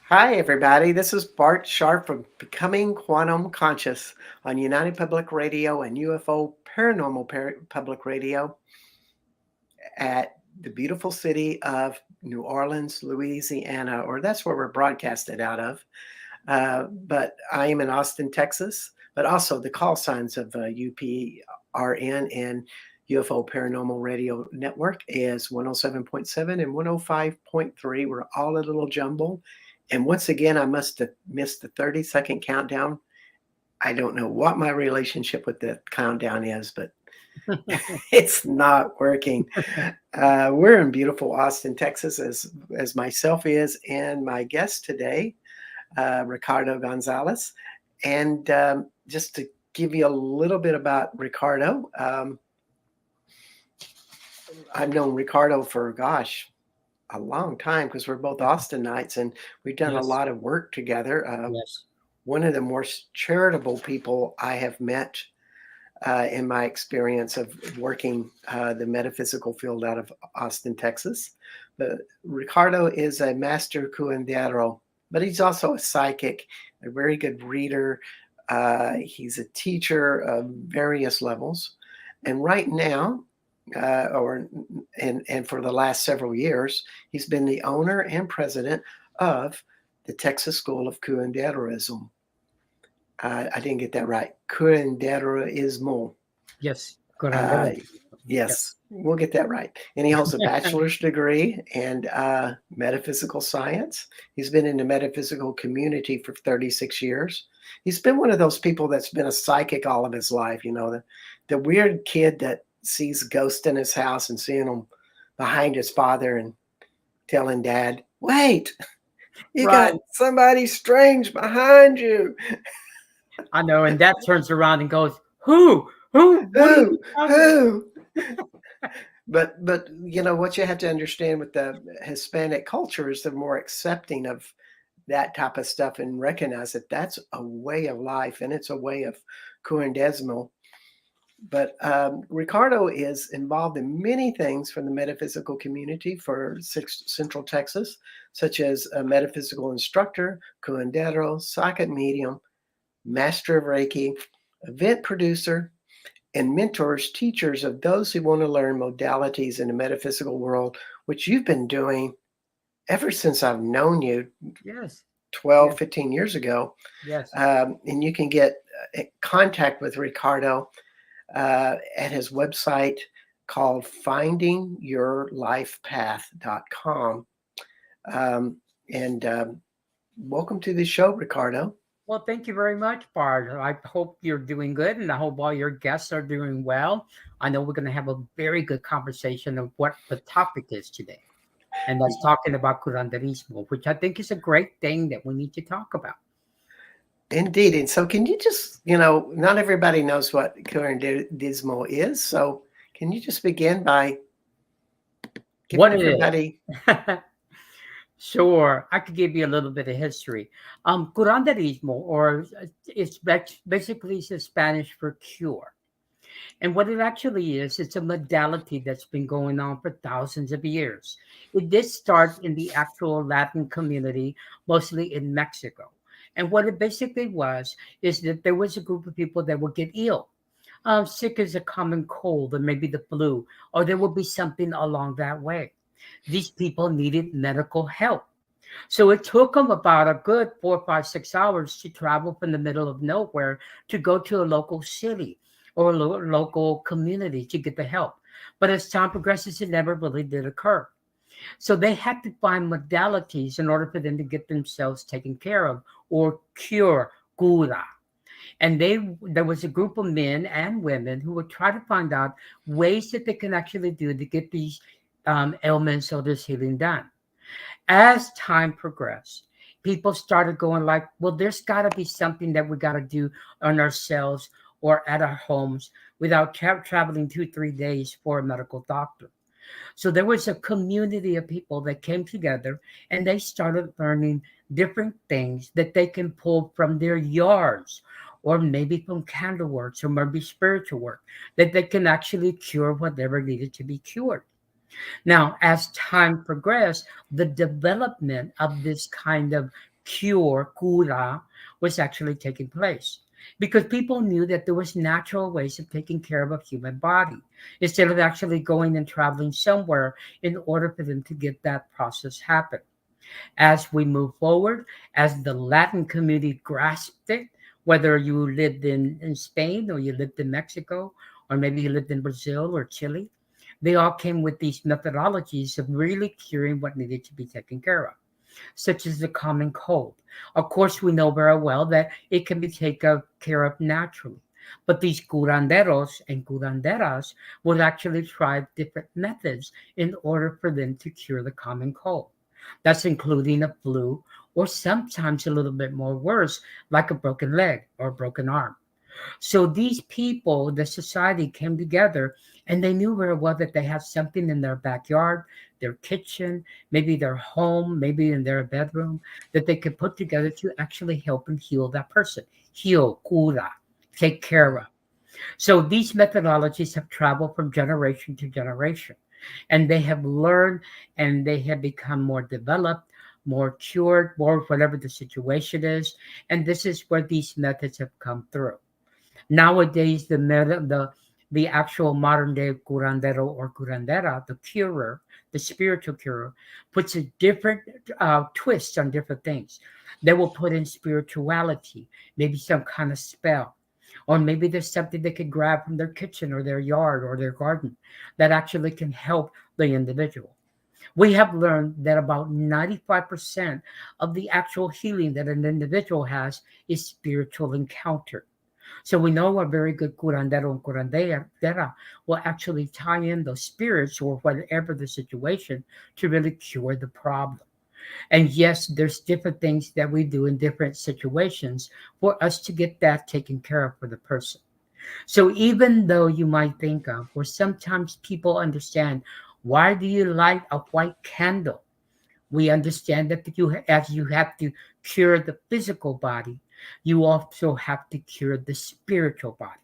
Hi, everybody. This is Bart Sharp from Becoming Quantum Conscious on United Public Radio and UFO Paranormal Public Radio at the beautiful city of New Orleans, Louisiana, or that's where we're broadcasted out of. But I am in Austin, Texas, but also the call signs of UPRN and UFO Paranormal Radio Network is 107.7 and 105.3. We're all a little jumbled. And once again, I must have missed the 30-second countdown. I don't know what my relationship with the countdown is, but it's not working. We're in beautiful Austin, Texas, as myself is, and my guest today, Ricardo Gonzales. And just to give you a little bit about Ricardo, I've known Ricardo for, a long time because we're both Austinites and we've done a Yes, lot of work together. yes, One of the more charitable people I have met in my experience of working the metaphysical field out of Austin, Texas. Ricardo is a master curandero, but he's also a psychic, a very good reader. He's a teacher of various levels. And right now, and for the last several years, he's been the owner and president of the Texas School of Curanderism. I didn't get that right. Curanderismo. yes. Uh, Curanderismo. yes, Yes, we'll get that right. And he holds a bachelor's degree in metaphysical science. He's been in the metaphysical community for 36 years. He's been one of those people that's been a psychic all of his life, the weird kid that sees ghosts in his house and seeing them behind his father and telling dad, wait, you right. got somebody strange behind you. I know. And that turns around and goes, Who? Who? What are Who? you talking about? Who? But what you have to understand with the Hispanic culture is they're more accepting of that type of stuff and recognize that that's a way of life and it's a way of curandesmo. But Ricardo is involved in many things from the metaphysical community for Central Texas, such as a metaphysical instructor, curandero, psychic medium, master of Reiki, event producer, and mentors teachers of those who want to learn modalities in the metaphysical world, which you've been doing ever since I've known you Yes, 12, yes, 15 years ago. yes. And you can get contact with Ricardo at his website called findingyourlifepath.com. And welcome to the show, Ricardo. Well, thank you very much, Bart. I hope you're doing good, and I hope all your guests are doing well. I know we're going to have a very good conversation of what the topic is today, and that's talking about curanderismo, which I think is a great thing that we need to talk about. Indeed. And so, can you just, not everybody knows what Curanderismo is. So, can you just begin by giving What it everybody? is. Sure, I could give you a little bit of history. Curanderismo, or basically it's a Spanish for cure. And what it actually is, it's a modality that's been going on for thousands of years. It did start in the actual Latin community, mostly in Mexico. And what it basically was is that there was a group of people that would get ill, sick as a common cold, or maybe the flu, or there would be something along that way. These people needed medical help. So it took them about a good 4, 5, 6 hours to travel from the middle of nowhere to go to a local city or local community to get the help. But as time progresses, it never really did occur. So they had to find modalities in order for them to get themselves taken care of or cure, cura. And there was a group of men and women who would try to find out ways that they can actually do to get these ailments or this healing done. As time progressed, people started going like, well, there's got to be something that we got to do on ourselves or at our homes without traveling 2, 3 days for a medical doctor. So there was a community of people that came together and they started learning different things that they can pull from their yards or maybe from candle works or maybe spiritual work that they can actually cure whatever needed to be cured. Now, as time progressed, the development of this kind of cure, cura, was actually taking place. Because people knew that there was natural ways of taking care of a human body instead of actually going and traveling somewhere in order for them to get that process happen. As we move forward, as the Latin community grasped it, whether you lived in Spain or you lived in Mexico, or maybe you lived in Brazil or Chile, they all came with these methodologies of really curing what needed to be taken care of, such as the common cold. Of course, we know very well that it can be taken care of naturally. But these curanderos and curanderas would actually try different methods in order for them to cure the common cold. That's including a flu, or sometimes a little bit more worse, like a broken leg or a broken arm. So these people, the society came together and they knew very well that they had something in their backyard, their kitchen, maybe their home, maybe in their bedroom that they could put together to actually help and heal that person. Heal, cura, take care of. So these methodologies have traveled from generation to generation, and they have learned and they have become more developed, more cured, more whatever the situation is. And this is where these methods have come through. Nowadays, the actual modern day curandero or curandera, the curer, the spiritual curer, puts a different twist on different things. They will put in spirituality, maybe some kind of spell, or maybe there's something they could grab from their kitchen or their yard or their garden that actually can help the individual. We have learned that about 95% of the actual healing that an individual has is spiritual encounter. So we know a very good curandero and curandera will actually tie in those spirits or whatever the situation to really cure the problem. And yes, there's different things that we do in different situations for us to get that taken care of for the person. So even though you might think of, or sometimes people understand, why do you light a white candle? We understand that as you have to cure the physical body, you also have to cure the spiritual body.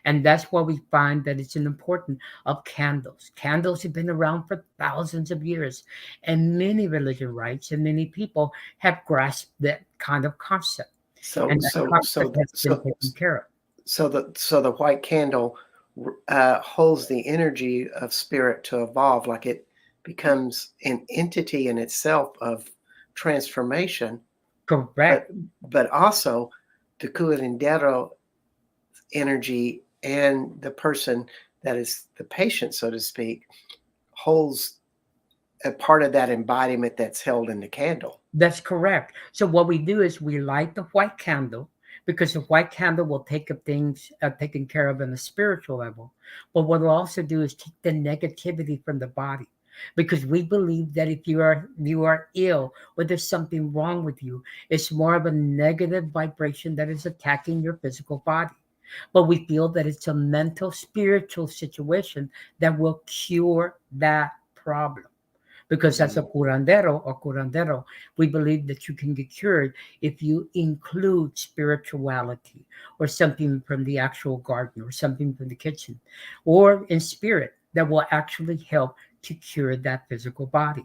And that's why we find that it's an important of candles. Candles have been around for thousands of years, and many religion rites and many people have grasped that kind of concept, So and that so concept so has been so taken care of. so the white candle holds the energy of spirit to evolve, like it becomes an entity in itself of transformation, but Correct. also the curandero energy and the person that is the patient, so to speak, holds a part of that embodiment that's held in the candle. That's correct. So what we do is we light the white candle because the white candle will take up things taken care of on the spiritual level. But what we'll also do is take the negativity from the body, because we believe that if you are ill or there's something wrong with you, it's more of a negative vibration that is attacking your physical body. But we feel that it's a mental spiritual situation that will cure that problem, because as a Mhm. curandero or curandero, we believe that you can get cured if you include spirituality or something from the actual garden or something from the kitchen or in spirit that will actually help to cure that physical body.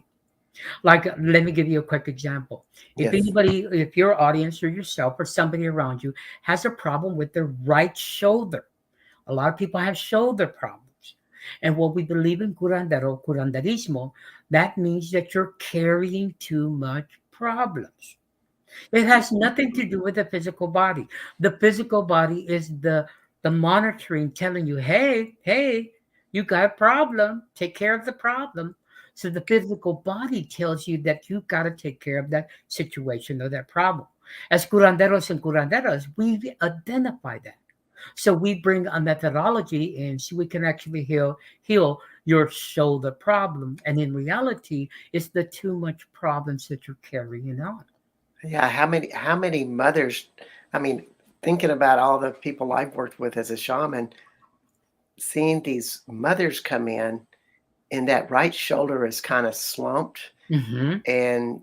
Like, let me give you a quick example. Yes. If your audience or yourself or somebody around you has a problem with their right shoulder, a lot of people have shoulder problems. And what we believe in curanderismo, that means that you're carrying too much problems. It has nothing to do with the physical body. The physical body is the monitoring telling you, hey, hey, you got a problem. Take care of the problem. So the physical body tells you that you got to take care of that situation or that problem. As curanderos and curanderas, we identify that. So we bring a methodology in so we can actually heal your shoulder problem. And in reality, it's the too much problems that you're carrying on. Yeah, how many mothers, I mean, thinking about all the people I've worked with as a shaman, seeing these mothers come in and that right shoulder is kind of slumped, Hmm. and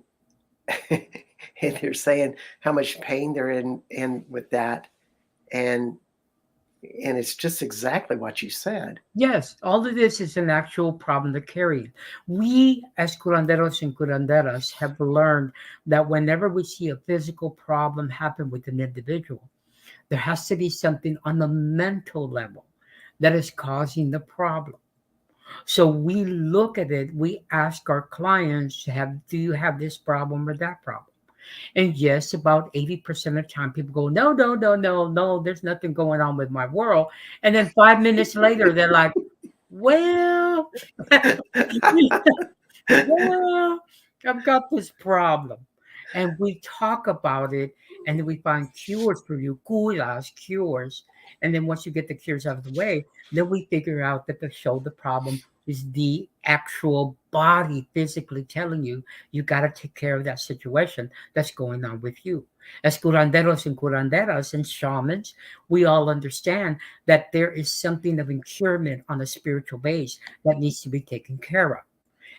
and they're saying how much pain they're in with that. And And it's just exactly what you said. Yes, all of this is an actual problem they're carrying. We, as curanderos and curanderas, have learned that whenever we see a physical problem happen with an individual, there has to be something on the mental level that is causing the problem. So we look at it, we ask our clients, do you have this problem or that problem? And yes, about 80% of the time people go, no, no, no, no, no, there's nothing going on with my world. And then 5 minutes later, they're like, well, well, I've got this problem. And we talk about it and then we find cures for you, curas, cures. And then once you get the cures out of the way, then we figure out that the shoulder problem is the actual body physically telling you you got to take care of that situation that's going on with you. As curanderos and curanderas and shamans, we all understand that there is something of incurement on a spiritual base that needs to be taken care of.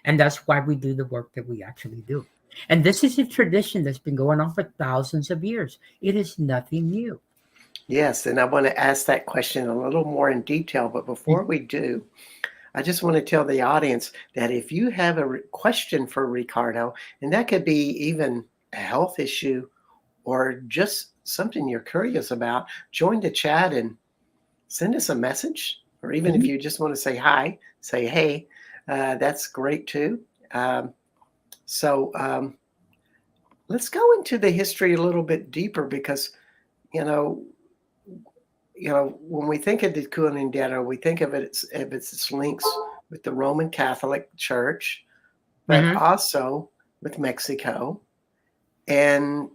And that's why we do the work that we actually do. And this is a tradition that's been going on for thousands of years. It is nothing new. Yes, and I want to ask that question a little more in detail. But before we do, I just want to tell the audience that if you have a question for Ricardo, and that could be even a health issue or just something you're curious about, join the chat and send us a message. Or even if Mhm. you just want to say hi, say hey, that's great too. Um, so let's go into the history a little bit deeper because you know when we think of the curandero, we think of its links with the Roman Catholic Church, but Mhm. also with Mexico, and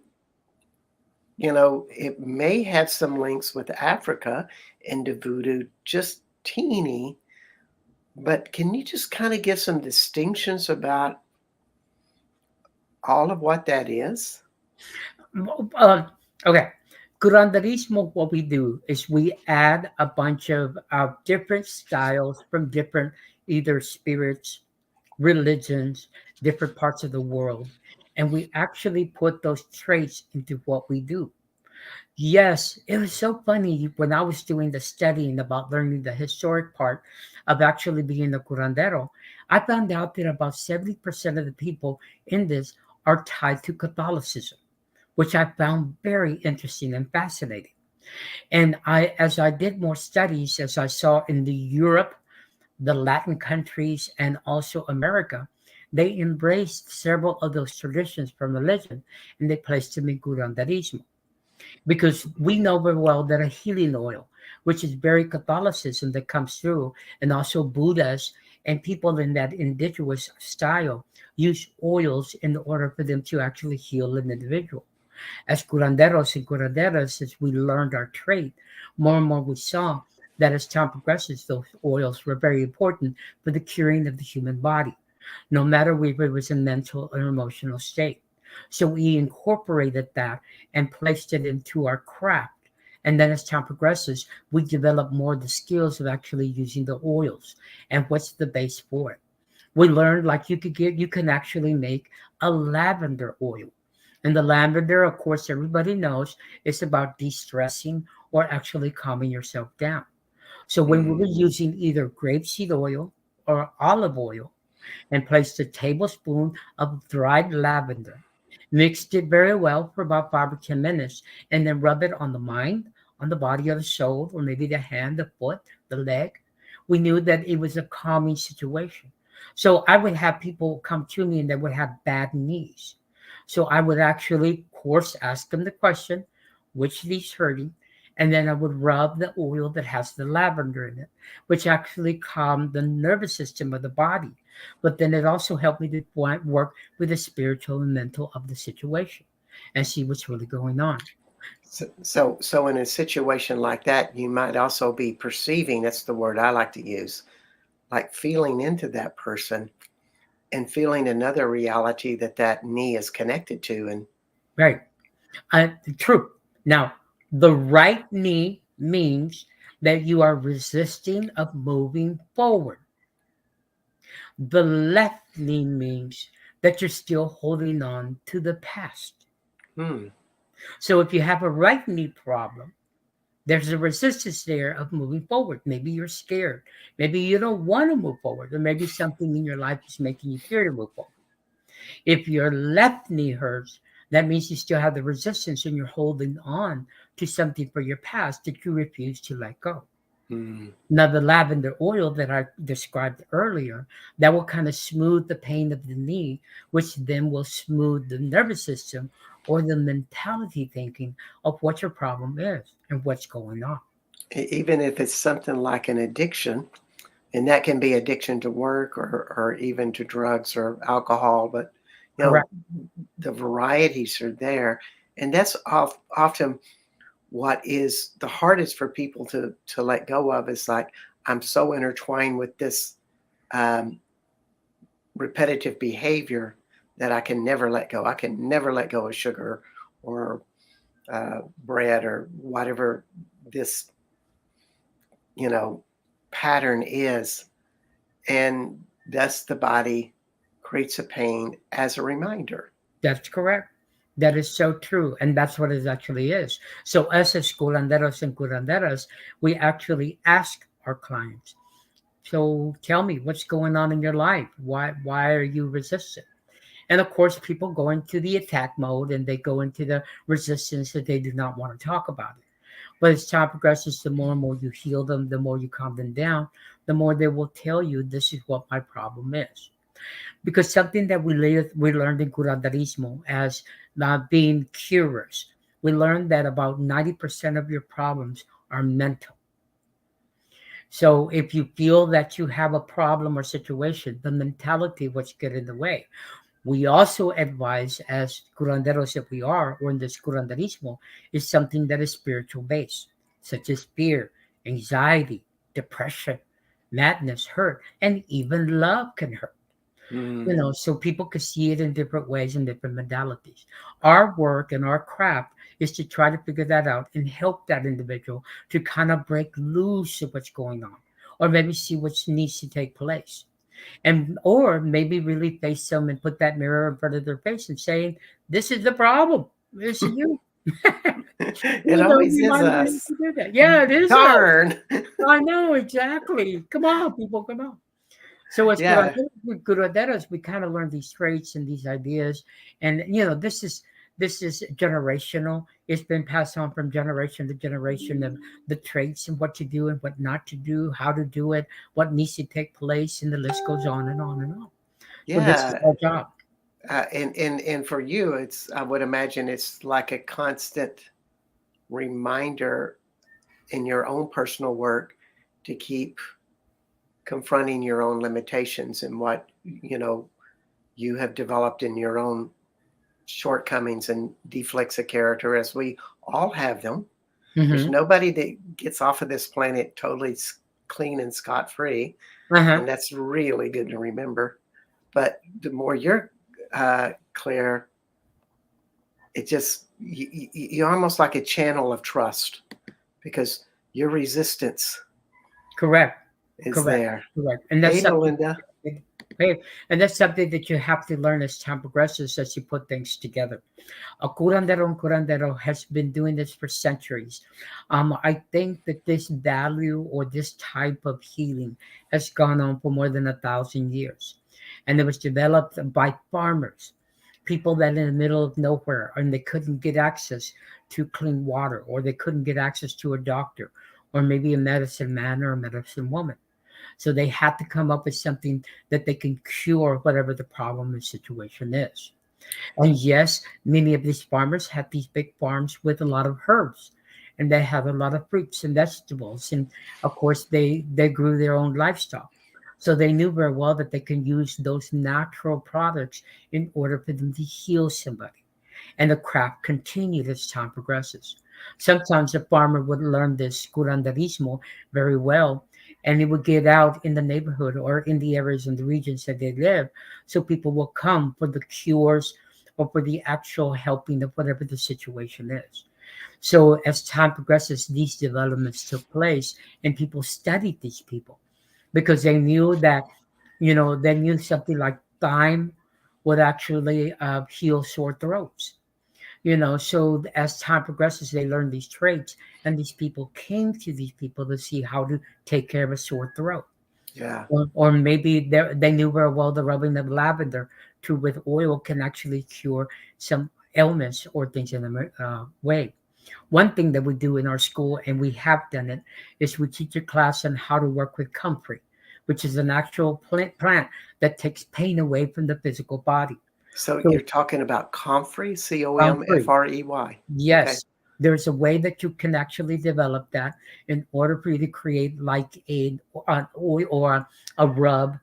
it may have some links with Africa into voodoo, just teeny. But can you just kind of give some distinctions about all of what that is? Uh, okay. Curanderismo, what we do is we add a bunch of different styles from different either spirits, religions, different parts of the world. And we actually put those traits into what we do. Yes, it was so funny when I was doing the studying about learning the historic part of actually being a curandero. I found out that about 70% of the people in this are tied to Catholicism, which I found very interesting and fascinating. And as I did more studies, as I saw in the Europe, the Latin countries, and also America, they embraced several of those traditions from religion and they placed them in curanderismo because we know very well that a healing oil, which is very Catholicism that comes through, and also Buddhas and people in that indigenous style use oils in order for them to actually heal an individual. As curanderos and curanderas, as we learned our trade, more and more we saw that as time progresses, those oils were very important for the curing of the human body, no matter whether it was a mental or emotional state. So we incorporated that and placed it into our craft. And then as time progresses, we develop more the skills of actually using the oils and what's the base for it. We learned like you can actually make a lavender oil. And the lavender, of course, everybody knows it's about de-stressing or actually calming yourself down. So when we were Mm. using either grapeseed oil or olive oil, and placed a tablespoon of dried lavender. Mixed it very well for about 5 or 10 minutes, and then rub it on the mind, on the body, or the soul, or maybe the hand, the foot, the leg. We knew that it was a calming situation. So I would have people come to me and they would have bad knees. So I would actually, of course, ask them the question, which knee's hurting? And then I would rub the oil that has the lavender in it, which actually calmed the nervous system of the body, but then it also helped me to work with the spiritual and mental of the situation and see what's really going on. So in a situation like that, you might also be perceiving, that's the word I like to use, like feeling into that person and feeling another reality that that knee is connected to. And Right. True. Now, the right knee means that you are resisting of moving forward. The left knee means that you're still holding on to the past. hmm, So if you have a right knee problem, There's a resistance there of moving forward. Maybe you're scared. Maybe you don't want to move forward, or maybe something in your life is making you fear to move forward. If your left knee hurts, that means you still have the resistance and you're holding on to something for your past that you refuse to let go. Mm. Now, the lavender oil that I described earlier, that will kind of smooth the pain of the knee, which then will smooth the nervous system or the mentality thinking of what your problem is and what's going on. Even if it's something like an addiction, and that can be addiction to work or even to drugs or alcohol, but you know, Correct. the varieties are there. And that's often what is the hardest for people to let go of is like, I'm so intertwined with this um, repetitive behavior that I can never let go. I can never let go of sugar or bread or whatever this, you know, pattern is. And thus the body creates a pain as a reminder. That's correct. That is so true. And that's what it actually is. So, us as curanderos and curanderas, we actually ask our clients, so tell me what's going on in your life. Why are you resistant? And of course, people go into the attack mode and they go into the resistance that they do not want to talk about it. But as time progresses, the more and more you heal them, the more you calm them down, the more they will tell you this is what my problem is. Because something that we learned in Curanderismo as being curious, we learned that about 90% of your problems are mental. So if you feel that you have a problem or situation, the mentality which get in the way. We also advise as curanderos that we are, or in this curanderismo, is something that is spiritual based, such as fear, anxiety, depression, madness, hurt, and even love can hurt. Mm. So people could see it in different ways and different modalities. Our work and our craft is to try to figure that out and help that individual to kind of break loose of what's going on, or maybe see what needs to take place, and or maybe really face them and put that mirror in front of their face and saying, "This is the problem. This is you." It always We is might need us. to do that. Yeah, it is us. Darn. I know exactly. Come on, people, come on. So as Yeah. curanderos, we kind of learn these traits and these ideas, and this is generational. It's been passed on from generation to generation of the traits and what to do and what not to do, how to do it, what needs to take place, and the list goes on and on and on. So this is Yeah. our job. And for you, I would imagine it's like a constant reminder in your own personal work to keep confronting your own limitations and what you know you have developed in your own shortcomings and deflects of character, as we all have them. There's Hmm. nobody that gets off of this planet totally clean and scot free, Uh-huh. and that's really good to remember. But the more you're clear, it just you're almost like a channel of trust because your resistance Correct. is Correct. there. Correct. And that's Hey, something. Melinda. Hey, and that's something that you have to learn as time progresses as you put things together. A curandero and curandero has been doing this for centuries. I think that this value or this type of healing has gone on for more than 1,000 years, and it was developed by farmers, people that in the middle of nowhere, and they couldn't get access to clean water, or they couldn't get access to a doctor, or maybe a medicine man or a medicine woman. So they had to come up with something that they can cure whatever the problem or situation is. And yes, many of these farmers had these big farms with a lot of herbs, and they had a lot of fruits and vegetables. And of course, they grew their own livestock. So they knew very well that they can use those natural products in order for them to heal somebody. And the craft continued as time progresses. Sometimes the farmer would learn this curanderismo very well, and it would get out in the neighborhood or in the areas and the regions that they live. So people will come for the cures or for the actual helping of whatever the situation is. So as time progresses, these developments took place, and people studied these people because they knew that, they knew something like thyme would actually heal sore throats. So as time progresses, they learn these traits, and these people came to these people to see how to take care of a sore throat. Yeah. Or maybe they knew very well the rubbing of lavender to with oil can actually cure some ailments or things in the way. One thing that we do in our school, and we have done it, is we teach a class on how to work with comfrey, which is an actual plant that takes pain away from the physical body. So So you're talking about comfrey, comfrey, COMFREY. Okay. yes, there's a way that you can actually develop that in order for you to create like an oil or a rub,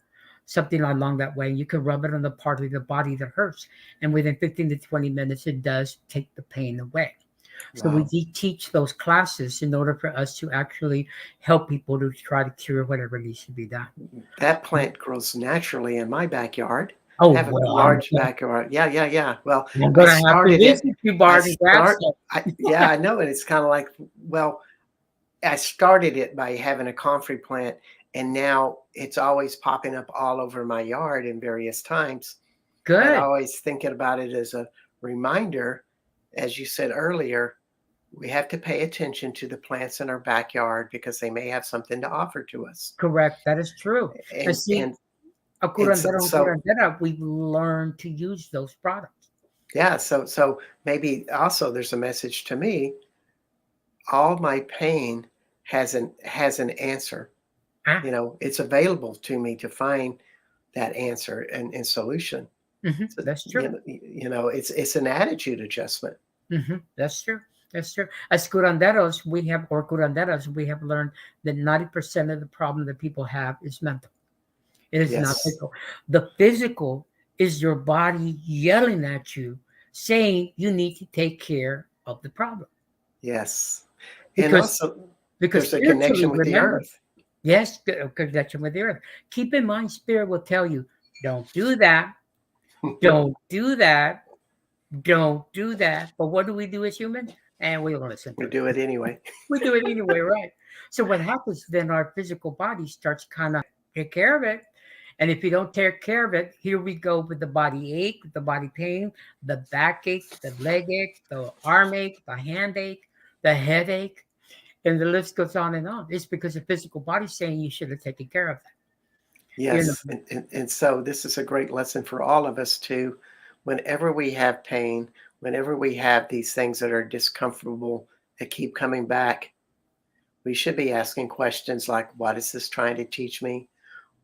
something along that way. You can rub it on the part of the body that hurts, and within 15 to 20 minutes, it does take the pain away. So we Wow. teach those classes in order for us to actually help people to try to cure whatever needs to be done. That plant grows naturally in my backyard. Oh I have a well, large backyard. Yeah, yeah, yeah. Well, I'm I gonna have to started it. visit you, I Bart, and grab start. some. Yeah, I know, and it's kind of like, well, I started it by having a comfrey plant, and now it's always popping up all over my yard in various times. But I Good. always thinking about it as a reminder, as you said earlier, we have to pay attention to the plants in our backyard because they may have something to offer to us. Correct. That is true. And And see, and a and so, curandero and so curandera, we've learned to use those products. yeah, so maybe also there's a message to me. All my pain has an answer. Ah, It's available to me to find that answer and solution. So, that's true. it's an attitude adjustment. That's true. That's true. As curanderos, or curanderas, we have learned that 90% of the problem that people have is mental. It is not Yes, physical. The physical is your body yelling at you, saying you need to take care of the problem. yes, and Because also because there's a spiritually, connection with the remember, earth. yes, connection with the earth. Keep in mind, spirit will tell you, don't do that, don't do that, don't do that. But what do we do as humans? And we don't listen to We it. do it anyway. We do it anyway, right? So what happens then? Our physical body starts kind of take care of it, and if you don't take care of it, here we go with the body ache, the body pain, the backache, the leg ache, the arm ache, the hand ache, the headache, and the list goes on and on. It's because the physical body's saying you should have taken care of that. You Yes, know, and so this is a great lesson for all of us too. Whenever we have pain, whenever we have these things that are discomfortable that keep coming back, we should be asking questions like, what is this trying to teach me?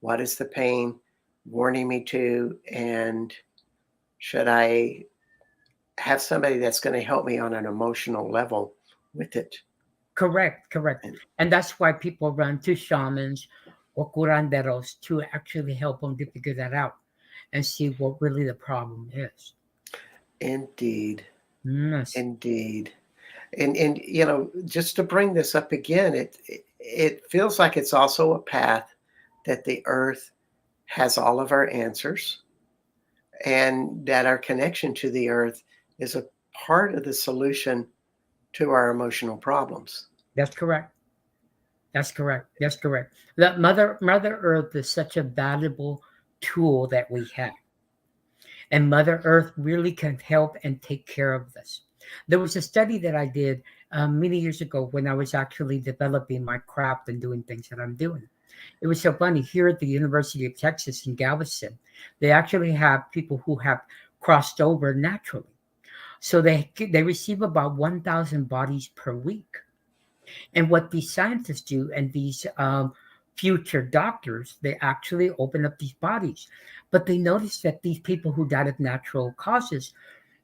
What is the pain warning me to? And should I have somebody that's going to help me on an emotional level with it? correct, correct. And And that's why people run to shamans or curanderos to actually help them to figure that out and see what really the problem is. indeed, Yes, indeed. And just to bring this up again, it feels like it's also a path that the earth has all of our answers, and that our connection to the earth is a part of the solution to our emotional problems. that's correct. That's correct. That's correct. That Mother Earth is such a valuable tool that we have. And Mother Earth really can help and take care of this. There was a study that I did many years ago when I was actually developing my craft and doing things that I'm doing. It was so funny here at the University of Texas in Galveston. They actually have people who have crossed over naturally. So they receive about 1,000 bodies per week. And what these scientists do and these future doctors, they actually open up these bodies. But they notice that these people who died of natural causes,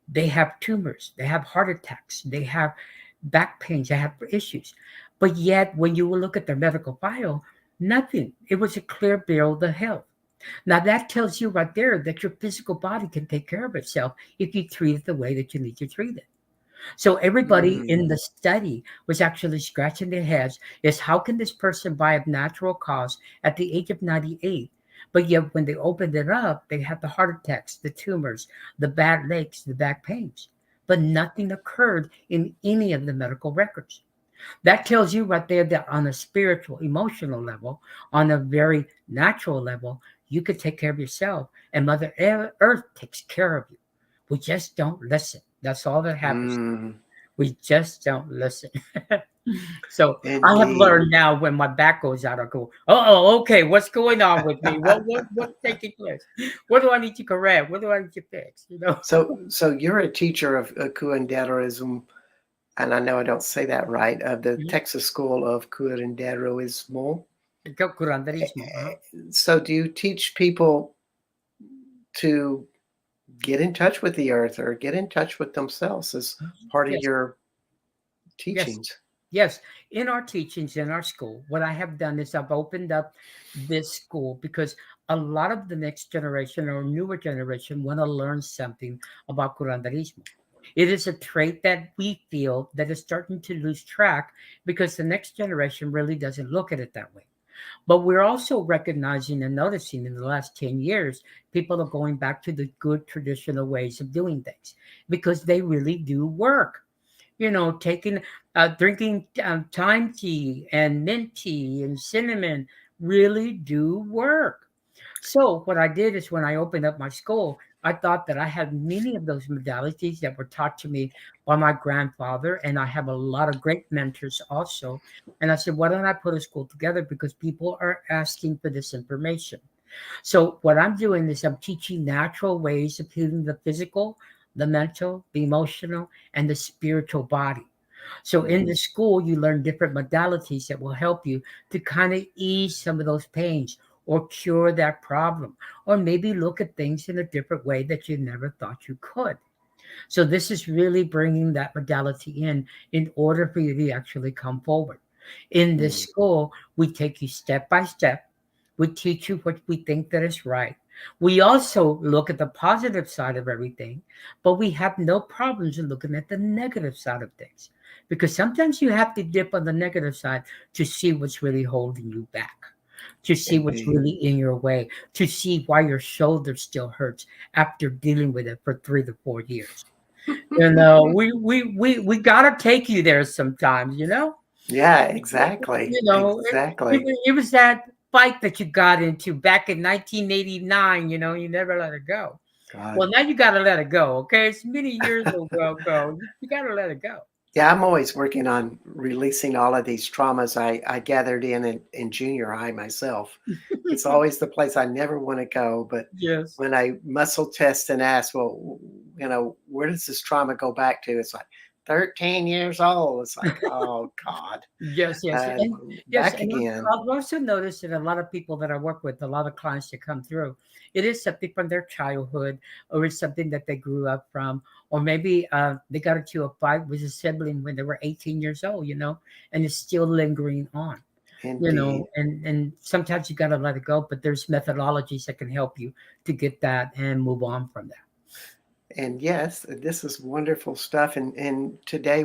they have tumors, they have heart attacks, they have back pains, they have issues. But yet, when you will look at their medical file, nothing. It was a clear bill of health. Now, that tells you right there that your physical body can take care of itself if you treat it the way that you need to treat it. So everybody in Mm, the study was actually scratching their heads is how can this person die of natural cause at the age of 98? But yet when they opened it up, they had the heart attacks, the tumors, the bad legs, the back pains. But nothing occurred in any of the medical records. That tells you right there that on a spiritual, emotional level, on a very natural level, you could take care of yourself and Mother Earth takes care of you. We just don't listen. That's all that happens. Mm, We just don't listen. So I have indeed. learned now when my back goes out, I go, oh, okay, what's going on with me? What's taking place? What do I need to correct? What do I need to fix? You know, So you're a teacher of Curanderism, and I know I don't say that right, of the Texas School of Curanderismo. curanderismo. Huh? So do you teach people to get in touch with the earth or get in touch with themselves as part of Yes, your yes, teachings? yes. In our teachings in our school, what I have done is I've opened up this school because a lot of the next generation or newer generation want to learn something about curanderismo. It is a trait that we feel that is starting to lose track because the next generation really doesn't look at it that way. But we're also recognizing and noticing in the last 10 years, people are going back to the good traditional ways of doing things because they really do work. You know, taking, drinking thyme tea and mint tea and cinnamon really do work. So what I did is when I opened up my school, I thought that I had many of those modalities that were taught to me by my grandfather, and I have a lot of great mentors also. And I said, why don't I put a school together because people are asking for this information. So what I'm doing is I'm teaching natural ways of healing the physical, the mental, the emotional, and the spiritual body. So in Mhm. the school, you learn different modalities that will help you to kind of ease some of those pains or cure that problem, or maybe look at things in a different way that you never thought you could. So this is really bringing that modality in order for you to actually come forward. In this Mm. school, we take you step by step. We teach you what we think that is right. We also look at the positive side of everything, but we have no problems in looking at the negative side of things. Because sometimes you have to dip on the negative side to see what's really holding you back, to see what's Indeed. really in your way, to see why your shoulder still hurts after dealing with it for 3 to 4 years. You know, we gotta take you there sometimes. You know, Yeah, exactly. you know, Exactly. it was that fight that you got into back in 1989. You know, you never let it go. God. Well, now you gotta let it go. Okay, it's many years ago. You gotta let it go. Yeah, I'm always working on releasing all of these traumas I gathered in junior high myself. It's always the place I never want to go. But Yes. when I muscle test and ask, well, where does this trauma go back to? It's like 13 years old. It's like, oh God, Yes, yes, and and yes, back and again. I've also noticed that a lot of people that I work with, a lot of clients that come through, it is something from their childhood, or it's something that they grew up from, or maybe they got into a fight with a sibling when they were 18 years old, you know, and it's still lingering on, you Indeed. know, and sometimes you got to let it go, but there's methodologies that can help you to get that and move on from that. And yes, this is wonderful stuff. And today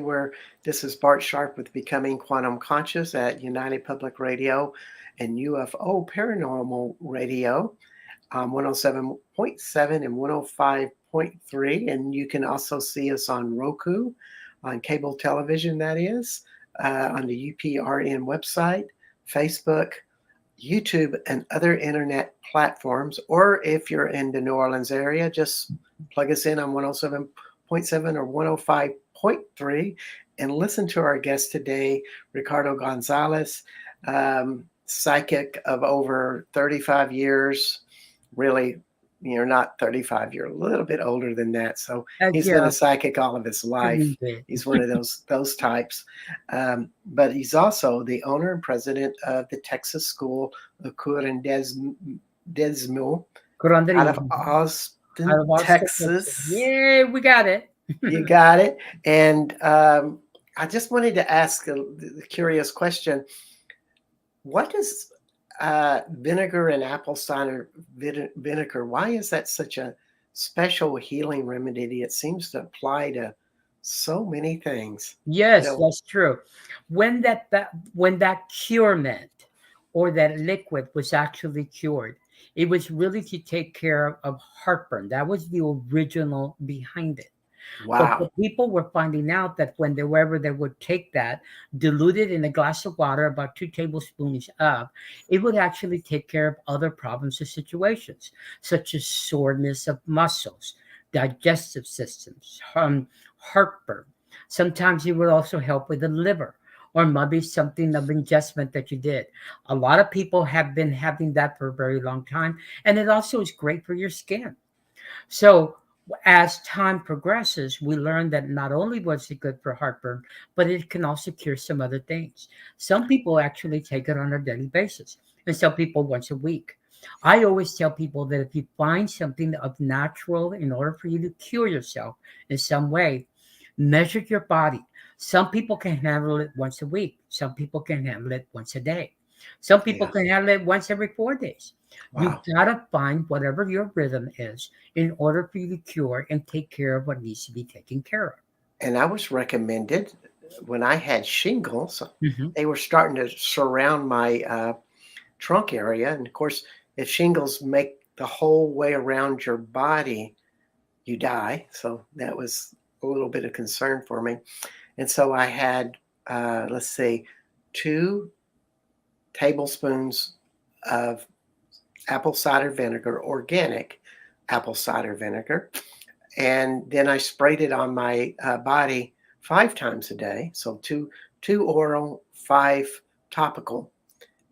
this is Bart Sharp with Becoming Quantum Conscious at United Public Radio and UFO Paranormal Radio, 107.7 and 105.3. And you can also see us on Roku, on cable television, that is, on the UPRN website, Facebook, YouTube, and other internet platforms. Or if you're in the New Orleans area, just plug us in on 107.7 or 105.3 and listen to our guest today, Ricardo Gonzales, psychic of over 35 years. Really, you're not 35, you're a little bit older than that. So he's been Yeah, a psychic all of his life. every bit. He's one of those types. But he's also the owner and president of the Texas School of Curandesmo out of Curanderismo. Out Austin, of Austin, Texas. Texas. Yay, we got it. You got it. And I just wanted to ask a curious question. What is vinegar and apple cider vinegar? Why is that such a special healing remedy? It seems to apply to so many things. Yes, Bill. that's true. When that curement or that liquid was actually cured, it was really to take care of heartburn. That was the original behind it. But Wow. the people were finding out that when they wherever they would take that, dilute it in a glass of water, about 2 tablespoons of, it would actually take care of other problems or situations, such as soreness of muscles, digestive systems, heartburn. Sometimes it will also help with the liver or maybe something of adjustment that you did. A lot of people have been having that for a very long time, and it also is great for your skin. So as time progresses, we learn that not only was it good for heartburn, but it can also cure some other things. Some people actually take it on a daily basis, and some people once a week. I always tell people that if you find something of natural in order for you to cure yourself in some way, measure your body. Some people can handle it once a week. Some people can handle it once a day. Some people Yeah. can handle it once every 4 days. You Wow. gotta find whatever your rhythm is in order for you to cure and take care of what needs to be taken care of. And I was recommended when I had shingles, Mhm. they were starting to surround my trunk area. And of course, if shingles make the whole way around your body, you die. So that was a little bit of concern for me. And so I had, let's say, 2 tablespoons of apple cider vinegar, organic apple cider vinegar. And then I sprayed it on my body 5 times a day. So two oral, 5 topical,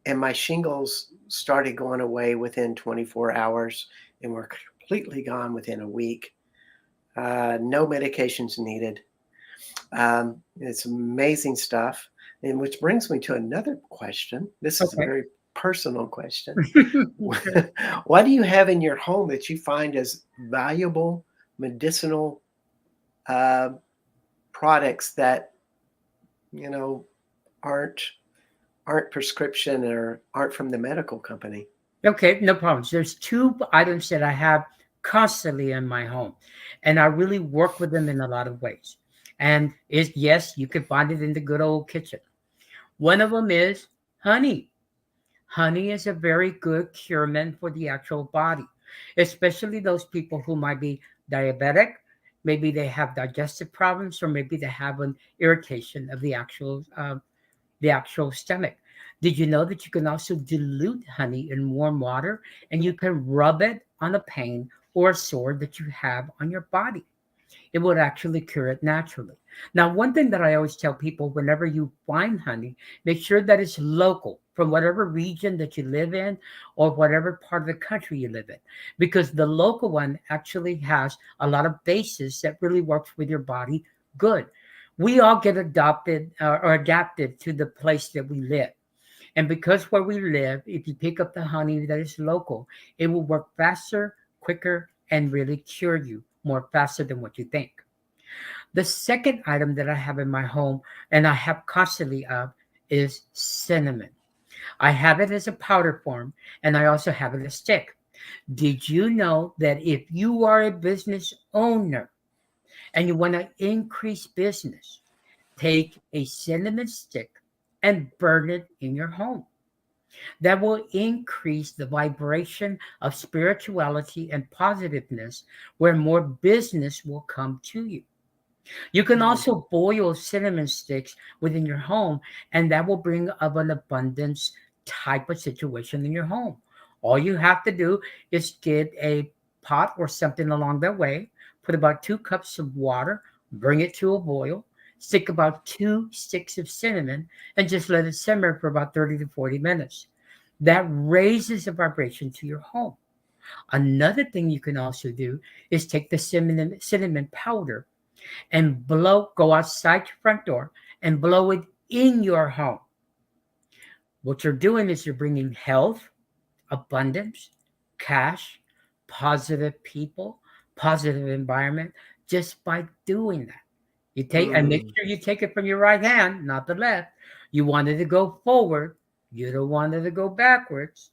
and my shingles started going away within 24 hours and were completely gone within a week. No medications needed. It's amazing stuff. And which brings me to another question. This is a Okay. very personal question. Okay. What do you have in your home that you find as valuable medicinal uh, products that you know aren't aren't prescription or aren't from the medical company? Okay, no problems. There's two items that I have constantly in my home, and I really work with them in a lot of ways. And is yes, you can find it in the good old kitchen. One of them is honey. Honey is a very good curement for the actual body, especially those people who might be diabetic. Maybe they have digestive problems, or maybe they have an irritation of the actual stomach. Did you know that you can also dilute honey in warm water and you can rub it on a pain or a sore that you have on your body? It would actually cure it naturally. Now, one thing that I always tell people whenever you find honey, make sure that it's local from whatever region that you live in or whatever part of the country you live in, because the local one actually has a lot of bases that really works with your body good. We all get adopted or adapted to the place that we live. And because where we live, if you pick up the honey that is local, it will work faster, quicker, and really cure you more faster than what you think. The second item that I have in my home and I have constantly of is cinnamon. I have it as a powder form and I also have it as stick. Did you know that if you are a business owner and you want to increase business, take a cinnamon stick and burn it in your home? That will increase the vibration of spirituality and positiveness, where more business will come to you. You can Mm. also boil cinnamon sticks within your home, and that will bring up an abundance type of situation in your home. All you have to do is get a pot or something along that way, put about 2 cups of water, bring it to a boil, stick about 2 sticks of cinnamon, and just let it simmer for about 30 to 40 minutes. That raises the vibration to your home. Another thing you can also do is take the cinnamon powder and go outside your front door and blow it in your home. What you're doing is you're bringing health, abundance, cash, positive people, positive environment just by doing that. You take and make Mm. sure you take it from your right hand, not the left. You want it to go forward. You don't want it to go backwards.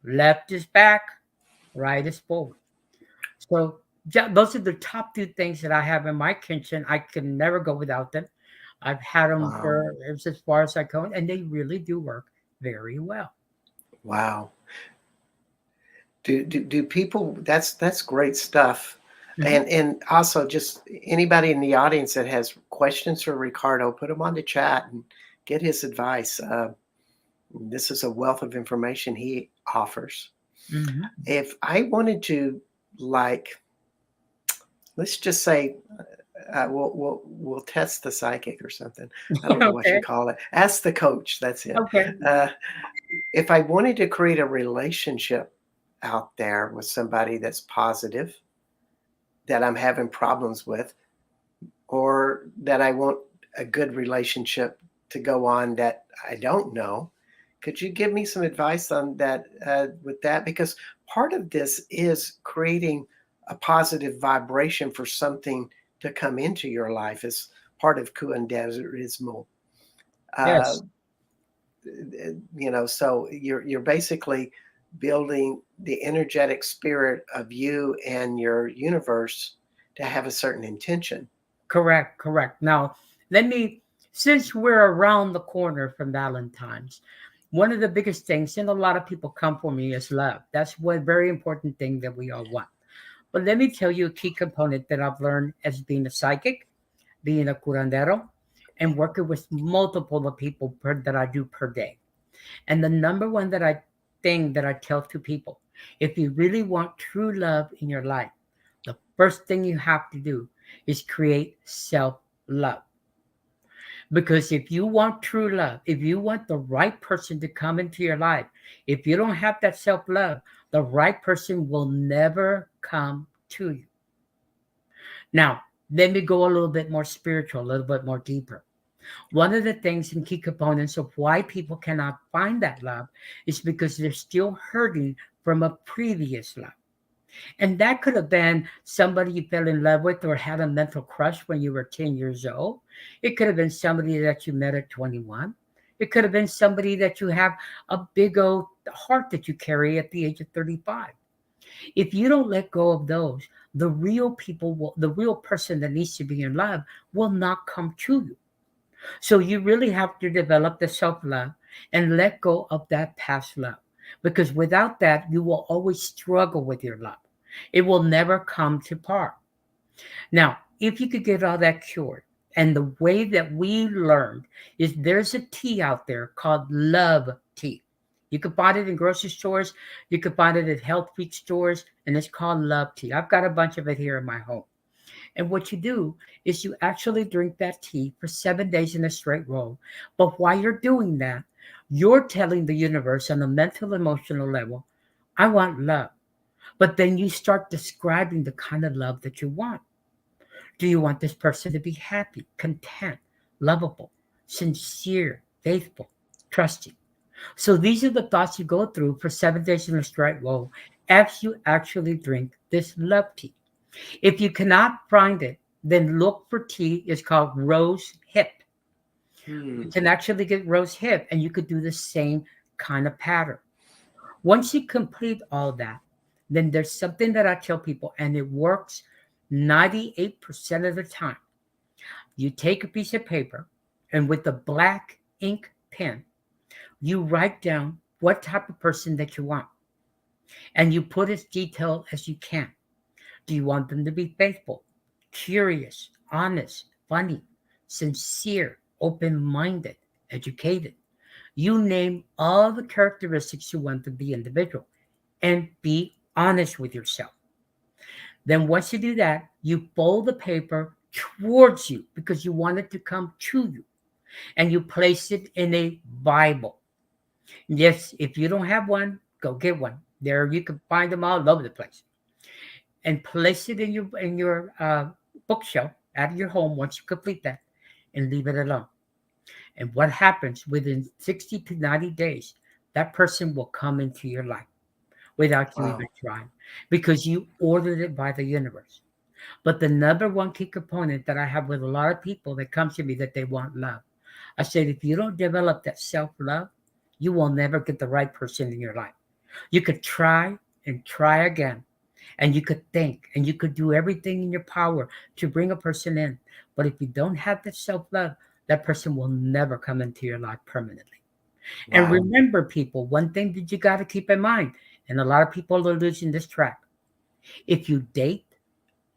Left is back, right is forward. So those are the top two things that I have in my kitchen. I can never go without them. I've had them Wow. for as far as I go, and they really do work very well. Wow. Do people, that's great stuff. Mhm. And also just anybody in the audience that has questions for Ricardo, put them on the chat and get his advice. This is a wealth of information he offers. Mhm. If I wanted to, like, let's just say we'll test the psychic or something. I don't know what you Okay. call it. Ask the coach. That's it. Okay. Uh, if I wanted to create a relationship out there with somebody that's positive, that I'm having problems with, or that I want a good relationship to go on that I don't know, could you give me some advice on that with that? Because part of this is creating a positive vibration for something to come into your life as part of Curanderismo. Uh, Yes. so you're basically building the energetic spirit of you and your universe to have a certain intention. Correct. Correct. Now, let me, since we're around the corner from Valentine's, one of the biggest things, and a lot of people come for me, is love. That's one very important thing that we all want. But let me tell you a key component that I've learned as being a psychic, being a curandero, and working with multiple of people that I do per day. And the number one thing that I tell to people, if you really want true love in your life, the first thing you have to do is create self love. Because if you want true love, if you want the right person to come into your life, if you don't have that self love, the right person will never come to you. Now, let me go a little bit more spiritual, a little bit more deeper. One of the things and key components of why people cannot find that love is because they're still hurting from a previous love. And that could have been somebody you fell in love with or had a mental crush when you were 10 years old. It could have been somebody that you met at 21. It could have been somebody that you have a big old heart that you carry at the age of 35. If you don't let go of those, the real person that needs to be in love will not come to you. So you really have to develop the self love and let go of that past love. Because without that, you will always struggle with your love. It will never come to par. Now, if you could get all that cured, and the way that we learned is there's a tea out there called love tea. You can find it in grocery stores, you can find it at health food stores, and it's called love tea. I've got a bunch of it here in my home. And what you do is you actually drink that tea for 7 days in a straight row. But while you're doing that, you're telling the universe on a mental, emotional level, I want love. But then you start describing the kind of love that you want. Do you want this person to be happy, content, lovable, sincere, faithful, trusting? So these are the thoughts you go through for 7 days in a straight row as you actually drink this love tea. If you cannot find it, then look for tea. It's called rose hip. You Hmm. can actually get rose hip and you could do the same kind of pattern. Once you complete all that, then there's something that I tell people, and it works 98% of the time. You take a piece of paper and with a black ink pen, you write down what type of person that you want and you put as detailed as you can. Do you want them to be faithful, curious, honest, funny, sincere, open minded, educated? You name all the characteristics you want to be individual and be honest with yourself. Then, once you do that, you fold the paper towards you because you want it to come to you and you place it in a Bible. Yes, if you don't have one, go get one. There, you can find them all over the place and place it in your bookshelf at your home once you complete that and leave it alone. And what happens within 60 to 90 days, that person will come into your life without you even Wow. trying because you ordered it by the universe. But the number one key component that I have with a lot of people that come to me that they want love, I said, if you don't develop that self love, you will never get the right person in your life. You could try and try again, and you could think and you could do everything in your power to bring a person in. But if you don't have that self love, that person will never come into your life permanently. And Wow. remember, people, one thing that you got to keep in mind, and a lot of people are losing this track, if you date,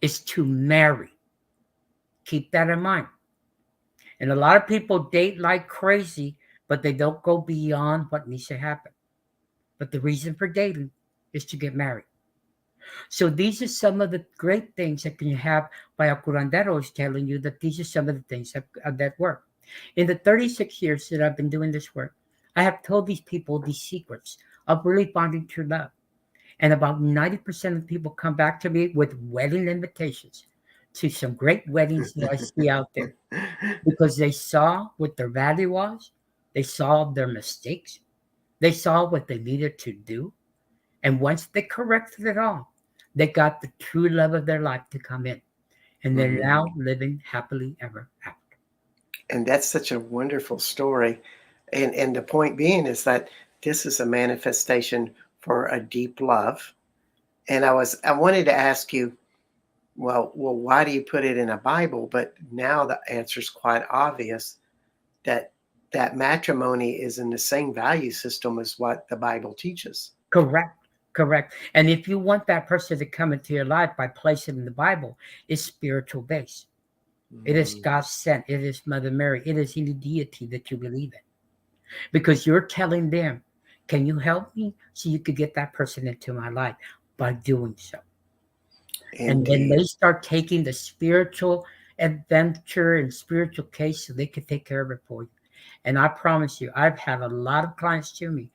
it's to marry. Keep that in mind. And a lot of people date like crazy, but they don't go beyond what needs to happen. But the reason for dating is to get married. So these are some of the great things that can have by a curandero is telling you that these are some of the things that work. In the 36 years that I've been doing this work, I have told these people these secrets of really finding true love. And about 90% of people come back to me with wedding invitations to some great weddings that I see out there because they saw what their value was, they saw their mistakes, they saw what they needed to do. And once they corrected it all, they got the true love of their life to come in. And they're Mhm. now living happily ever after. And that's such a wonderful story. And the point being is that this is a manifestation for a deep love. And I wanted to ask you, well, why do you put it in a Bible? But now the answer is quite obvious that that matrimony is in the same value system as what the Bible teaches. Correct. Correct. And if you want that person to come into your life by placing in the Bible, it's spiritual based. It is Mm, God sent. It is Mother Mary. It is any deity that you believe in. Because you're telling them, can you help me so you could get that person into my life by doing so? And then indeed. they start taking the spiritual adventure and spiritual case so they can take care of it for you. And I promise you, I've had a lot of clients to me,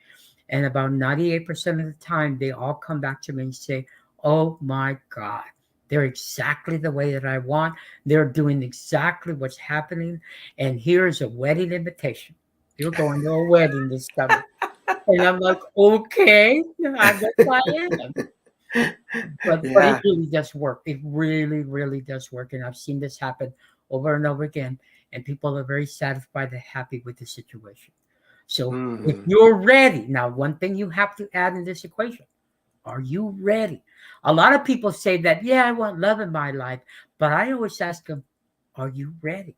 and about 98% of the time, they all come back to me and say, oh my God, they're exactly the way that I want. They're doing exactly what's happening. And here's a wedding invitation. You're going to a wedding this summer. And I'm like, okay, I guess I am. But it Yeah. really does work. It really, really does work. And I've seen this happen over and over again. And people are very satisfied and happy with the situation. So if Hmm. you're ready, now one thing you have to add in this equation, are you ready? A lot of people say that, yeah, I want love in my life. But I always ask them, are you ready?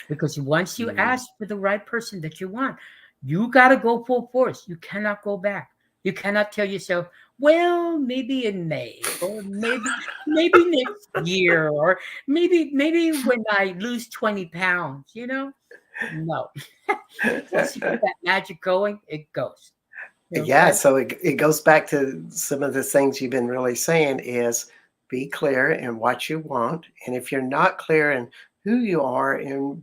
Because once you Hmm. ask for the right person that you want, you got to go full force. You cannot go back. You cannot tell yourself, well, maybe in May, or maybe next year, or maybe when I lose 20 pounds, No. Once you get that magic going, it goes. Yeah, Okay? so it goes back to some of the things you've been really saying is be clear in what you want. And if you're not clear in who you are and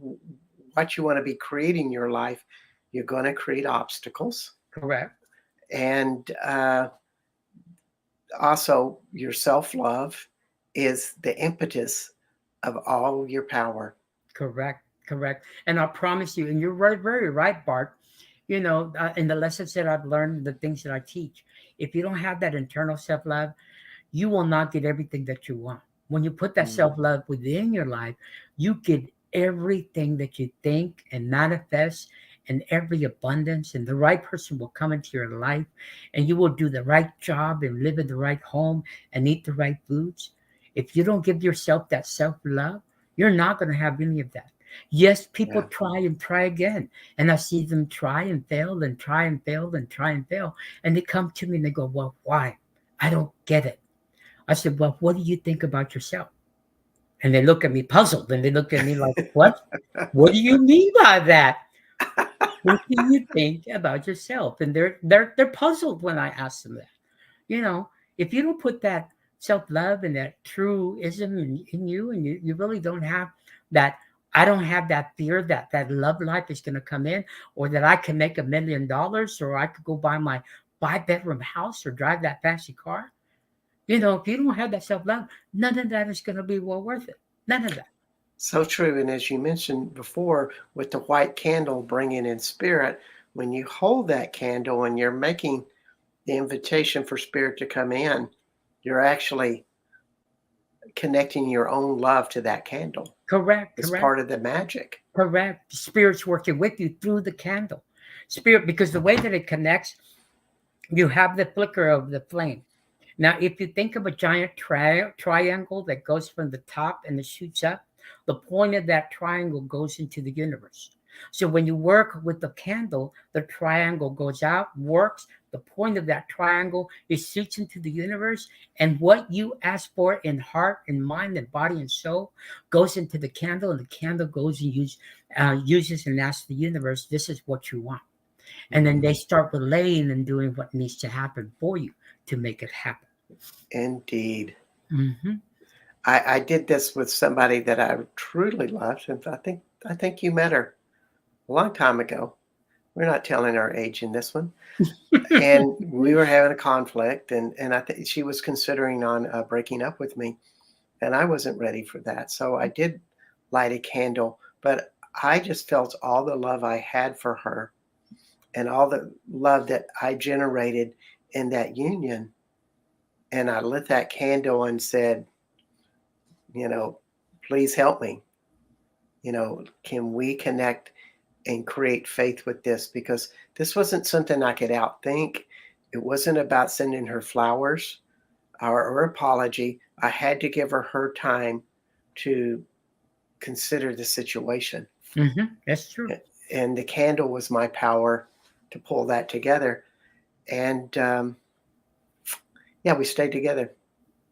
what you want to be creating in your life, you're going to create obstacles. Correct. And also, your self love is the impetus of all your power. Correct. Correct. And I promise you, and you're very, very right, Bart. In the lessons that I've learned, the things that I teach, if you don't have that internal self love, you will not get everything that you want. When you put that Mm, self love within your life, you get everything that you think and manifest, and every abundance, and the right person will come into your life, and you will do the right job and live in the right home and eat the right foods. If you don't give yourself that self love, you're not going to have any of that. Yes, people yeah. try and try again. And I see them try and fail and try and fail and try and fail. And they come to me and they go, well, why? I don't get it. I said, well, what do you think about yourself? And they look at me puzzled and they look at me like, what? What do you mean by that? What do you think about yourself? And they're puzzled when I ask them that. You know, if you don't put that self-love and that truism in you, and you really don't have that, I don't have that fear that that love life is going to come in, or that I can make $1 million, or I could go buy my 5 bedroom house or drive that fancy car. If you don't have that self love, none of that is going to be well worth it. None of that. So true. And as you mentioned before, with the white candle bringing in spirit, when you hold that candle and you're making the invitation for spirit to come in, you're actually connecting your own love to that candle. Correct, It's correct, part of the magic. correct. Spirit's working with you through the candle. Spirit, because the way that it connects, you have the flicker of the flame. Now, if you think of a giant triangle that goes from the top and it shoots up, the point of that triangle goes into the universe. So when you work with the candle, the triangle goes out, works. The point of that triangle is shoots into the universe, and what you ask for in heart and mind and body and soul goes into the candle, and the candle goes and uses and asks the universe, "This is what you want." And then they Mm, start relaying and doing what needs to happen for you to make it happen. Indeed. Hmm. I did this with somebody that I truly loved, and I think you met her a long time ago. We're not telling our age in this one. And we were having a conflict, and I think she was considering on breaking up with me, and I wasn't ready for that. So I did light a candle, but I just felt all the love I had for her and all the love that I generated in that union. And I lit that candle and said, you know, please help me. Can we connect and create faith with this? Because this wasn't something I could outthink. It wasn't about sending her flowers or apology. I had to give her time to consider the situation. That's true. And the candle was my power to pull that together. And yeah, we stayed together.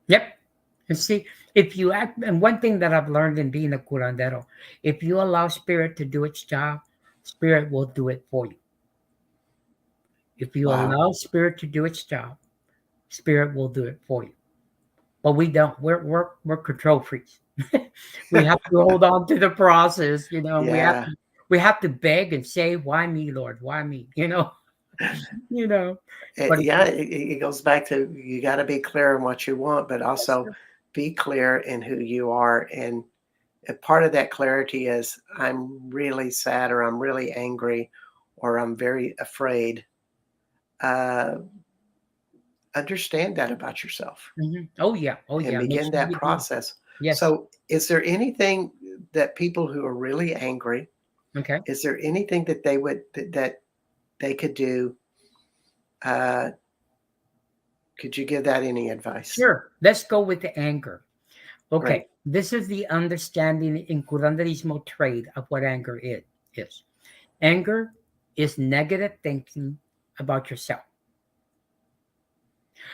Yep. And see, if you act, and one thing that I've learned in being a curandero, if you allow spirit to do its job, spirit will do it for you. If you Wow. allow spirit to do its job, spirit will do it for you. But we don't. We're control freaks. We have to hold on to the process. Yeah. We have to beg and say, "Why me, Lord? Why me?" You know. But Yeah, it goes back to you got to be clear on what you want, but that's also true. be clear in who you are. And a part of that clarity is I'm really sad or I'm really angry or I'm very afraid. Uh, Understand that about yourself Oh yeah, oh and yeah. Make begin sure that you do. process. Yes. So, is there anything that people who are really angry, Okay. is there anything that that they could do? Uh, could you give that any advice? Sure. Let's go with the anger. Okay. Great. This is the understanding in curanderismo trade of what anger is. Anger is negative thinking about yourself.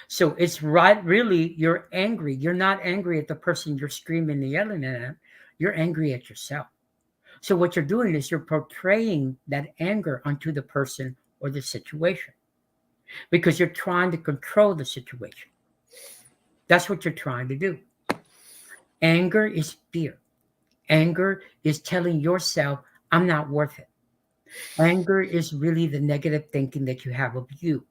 So it's right, really, you're angry. You're not angry at the person you're screaming and yelling at. You're angry at yourself. So what you're doing is you're portraying that anger onto the person or the situation because you're trying to control the situation. That's what you're trying to do. Anger is fear. Anger is telling yourself, I'm not worth it. Anger is really the negative thinking that you have of you.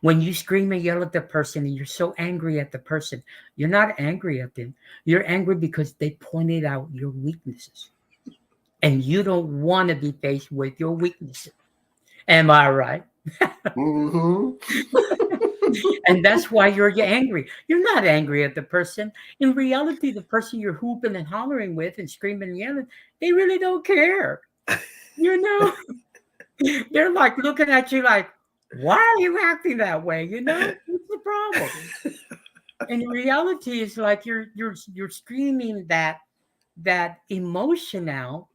When you scream and yell at the person and you're so angry at the person, you're not angry at them. You're angry because they pointed out your weaknesses and you don't want to be faced with your weaknesses. Am I right? Hmm. And that's why you're angry. You're not angry at the person. In reality, the person you're hooping and hollering with and screaming and yelling, they really don't care. You know, they're like looking at you like, why are you acting that way? What's the problem? And in reality, it's like you're screaming that emotion out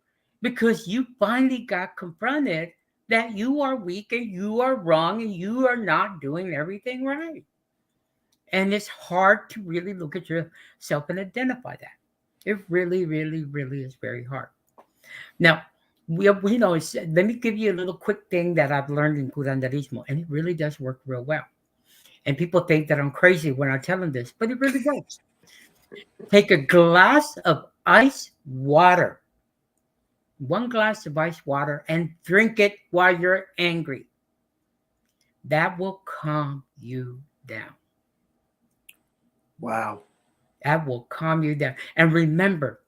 because you finally got confronted that you are weak and you are wrong and you are not doing everything right. And it's hard to really look at yourself and identify that. It really, really, really is very hard. Now, let me give you a little quick thing that I've learned in curanderismo, and it really does work real well. And people think that I'm crazy when I tell them this, but it really works. Take a glass of ice water, 1 glass of ice water, and drink it while you're angry. That will calm you down. Wow. That will calm you down. And remember,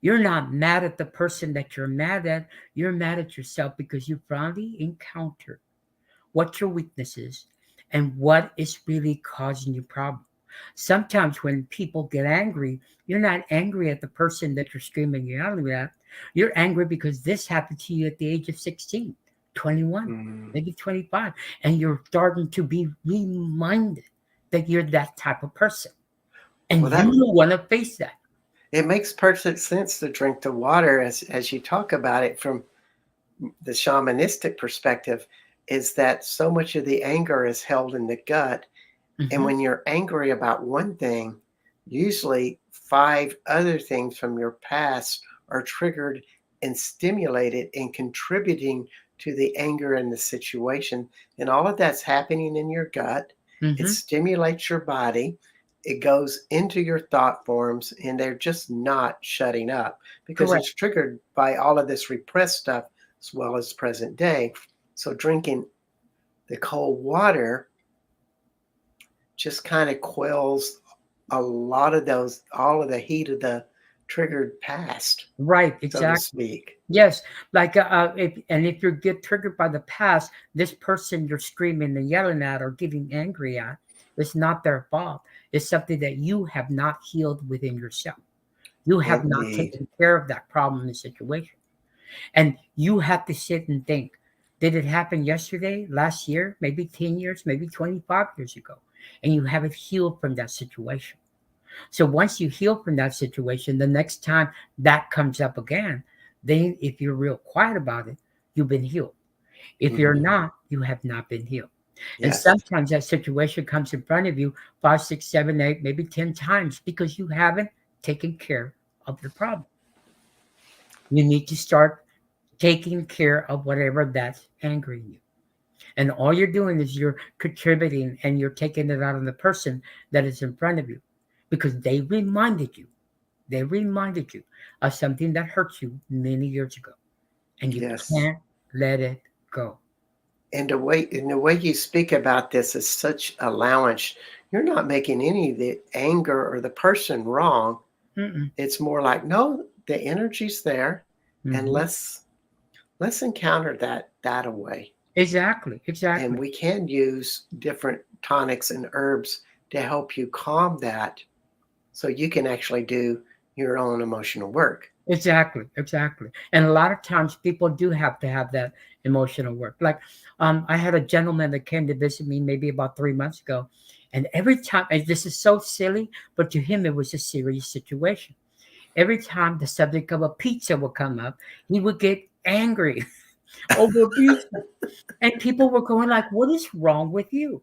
you're not mad at the person that you're mad at. You're mad at yourself because you finally encountered what your weakness is and what is really causing you problem. Sometimes when people get angry, you're not angry at the person that you're screaming and yelling at. You're angry because this happened to you at the age of 16, 21, Mm. maybe 25, and you're starting to be reminded that you're that type of person. And Well, you that don't want to face that. it makes perfect sense to drink the water as you talk about it from the shamanistic perspective. Is that so much of the anger is held in the gut, and Mhm. when you're angry about one thing, usually five other things from your past are triggered and stimulated and contributing to the anger in the situation, and all of that's happening in your gut. It Mm-hmm. stimulates your body. It goes into your thought forms, and they're just not shutting up because Correct. it's triggered by all of this repressed stuff as well as present day. So drinking the cold water just kind of quells a lot of those, all of the heat of the triggered past, Right. so to Exactly. speak. Yes, like if you get triggered by the past, this person you're screaming and yelling at or getting angry at, it's not their fault. It's something that you have not healed within yourself. You have not Indeed. taken care of that problem and situation, and you have to sit and think: did it happen yesterday, last year, maybe 10 years, maybe 25 years ago, and you haven't healed from that situation. So once you heal from that situation, the next time that comes up again, then if you're real quiet about it, you've been healed. If you're Mhm. not, you have not been healed. And Yes. sometimes that situation comes in front of you five, six, seven, eight, maybe 10 times because you haven't taken care of the problem. You need to start taking care of whatever that's angering you. And all you're doing is you're contributing and you're taking it out on the person that is in front of you because they reminded you of something that hurt you many years ago, and you Yes. can't let it go. And the way you speak about this is such allowance. You're not making any of the anger or the person wrong. Mm-mm. It's more like, no, the energy's there, and Hmm. let's encounter that away. Exactly, And exactly, we can use different tonics and herbs to help you calm that, so you can actually do your own emotional work. exactly, exactly. And a lot of times people do have to have that emotional work. Like, I had a gentleman that came to visit me maybe about 3 months ago, and every time, and this is so silly, but to him it was a serious situation. Every time the subject of a pizza would come up, he would get angry over a pizza. And people were going like, "What is wrong with you?"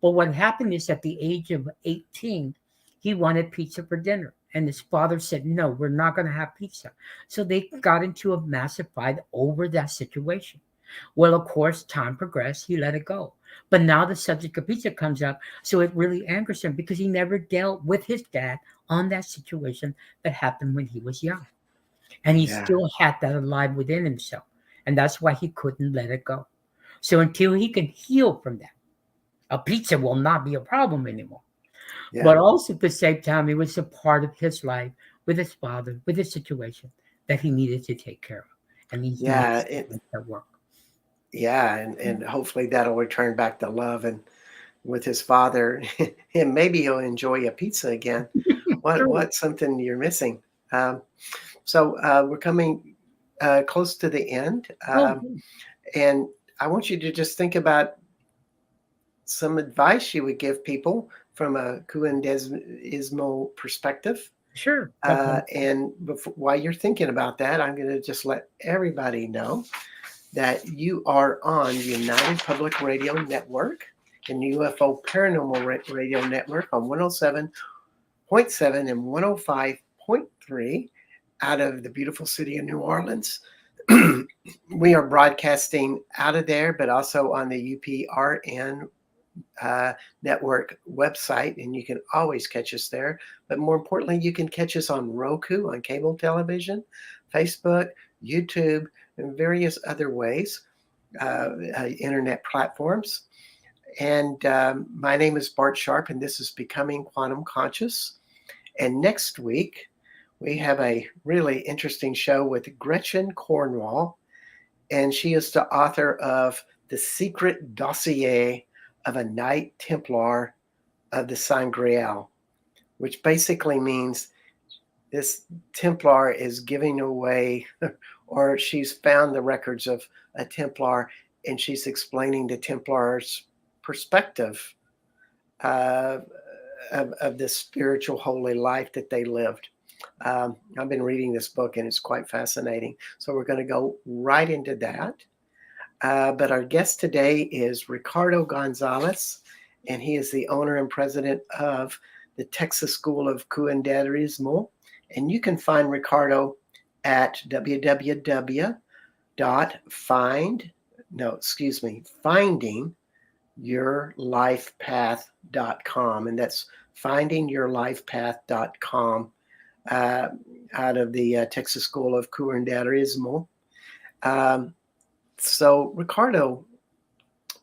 Well, what happened is at the age of 18, he wanted pizza for dinner. And his father said, "No, we're not going to have pizza." So they got into a massive fight over that situation. Well, of course, time progressed. He let it go. But now the subject of pizza comes up. So it really angers him because he never dealt with his dad on that situation that happened when he was young. And he Yeah. still had that alive within himself. And that's why he couldn't let it go. So until he can heal from that, a pizza will not be a problem anymore. Yeah. But also at the same time, it was a part of his life with his father, with his situation that he needed to take care of. And he Yeah. needs to make that work. Yeah. And hopefully that'll return back to love and with his father, and maybe he'll enjoy a pizza again. True. What's something you're missing? Um, we're coming close to the end, Oh, good. and I want you to just think about some advice you would give people from a Curanderismo perspective. Sure. Okay. And while you're thinking about that, I'm going to just let everybody know that you are on United Public Radio Network and UFO Paranormal Radio Network on 107.7 and 105.3 out of the beautiful city of New Orleans. We are broadcasting out of there, but also on the UPRN uh, network website, and you can always catch us there. But more importantly, you can catch us on Roku, on cable television, Facebook, YouTube, and various other ways, internet platforms. And my name is Bart Sharp, and this is Becoming Quantum Conscious. And next week, we have a really interesting show with Gretchen Cornwall, and she is the author of The Secret Dossier of a Knight Templar of the Sangreal, which basically means this Templar is giving away, or she's found the records of a Templar, and she's explaining the Templar's perspective uh, of this spiritual holy life that they lived. I've been reading this book and it's quite fascinating. So we're going to go right into that. But our guest today is Ricardo Gonzales, and he is the owner and president of the Texas School of Curanderismo. And you can find Ricardo at finding findingyourlifepath.com. And that's findingyourlifepath.com, uh, out of the Texas School of Curanderismo. Um, so, Ricardo,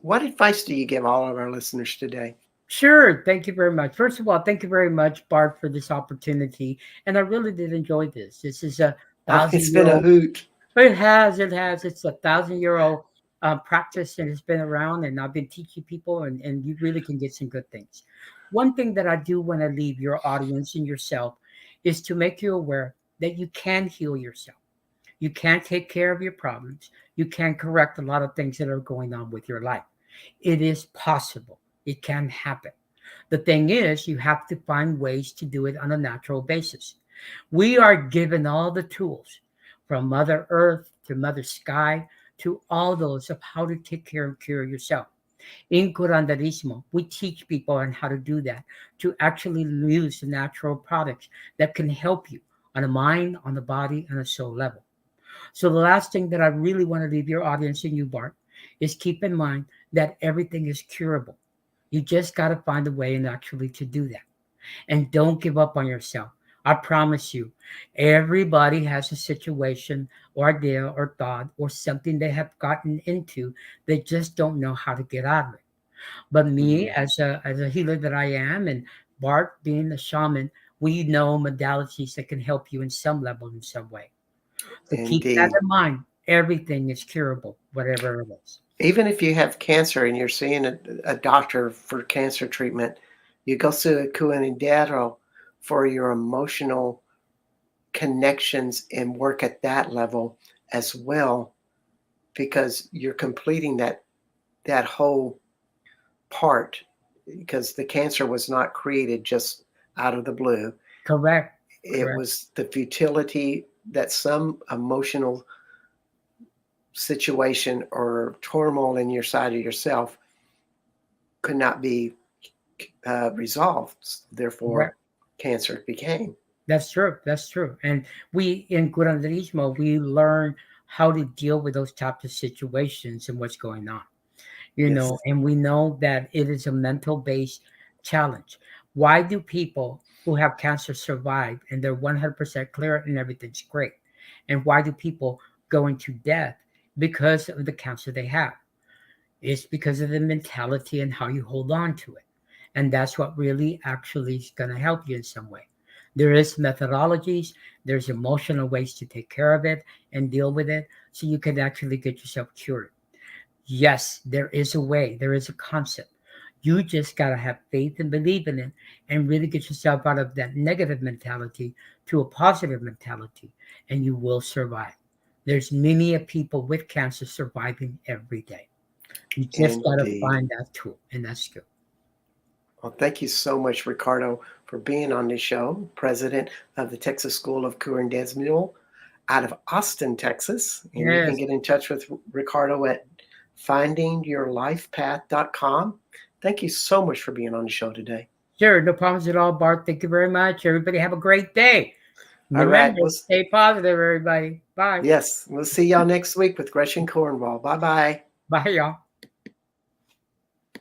what advice do you give all of our listeners today? Sure. Thank you very much. First of all, thank you very much, Bart, for this opportunity. And I really did enjoy this. This is a Oh, thousand it's year been a old. hoot. It has. It has. It's a thousand-year old practice, and it's been around. And I've been teaching people, and you really can get some good things. One thing that I do want to leave your audience and yourself is to make you aware that you can heal yourself. You can take care of your problems. You can correct a lot of things that are going on with your life. It is possible. It can happen. The thing is, you have to find ways to do it on a natural basis. We are given all the tools from Mother Earth to Mother Sky to all those of how to take care and cure yourself. In Curanderismo, we teach people on how to do that, to actually use the natural products that can help you on a mind, on the body, and a soul level. So the last thing that I really want to leave your audience and you, Bart, is keep in mind that everything is curable. You just got to find a way and actually to do that. And don't give up on yourself. I promise you, everybody has a situation or idea or thought or something they have gotten into. They just don't know how to get out of it. But me, Mm, as a healer that I am, and Bart being a shaman, we know modalities that can help you in some level, in some way. So keep that indeed. in mind. Everything is curable, whatever it is. Even if you have cancer and you're seeing a doctor for cancer treatment, you go to a curandero for your emotional connections and work at that level as well, because you're completing that whole part, because the cancer was not created just out of the blue. Correct. It Correct. was the futility that some emotional situation or turmoil in your side of yourself could not be resolved. Therefore, Correct. cancer became. That's true. That's true. And we in Curanderismo, we learn how to deal with those types of situations and what's going on. Yes. And we know that it is a mental based challenge. Why do people who have cancer survive and they're 100% clear and everything's great? And why do people go into death because of the cancer they have? It's because of the mentality and how you hold on to it. And that's what really actually is going to help you in some way. There is methodologies, there's emotional ways to take care of it and deal with it so you can actually get yourself cured. Yes, there is a way, there is a concept. You just got to have faith and believe in it and really get yourself out of that negative mentality to a positive mentality, and you will survive. There's many a people with cancer surviving every day. You just got to Indeed. find that tool, and that's good. Well, thank you so much, Ricardo, for being on the show. President of the Texas School of Curanderismo out of Austin, Texas. And you can Yes, get in touch with Ricardo at findingyourlifepath.com. Thank you so much for being on the show today. sure. No problems at all, Bart. Thank you very much. Everybody have a great day. All right. Remember, stay positive, everybody. Bye. Yes, we'll see y'all next week with Gretchen Cornwall. Bye bye. Bye, y'all.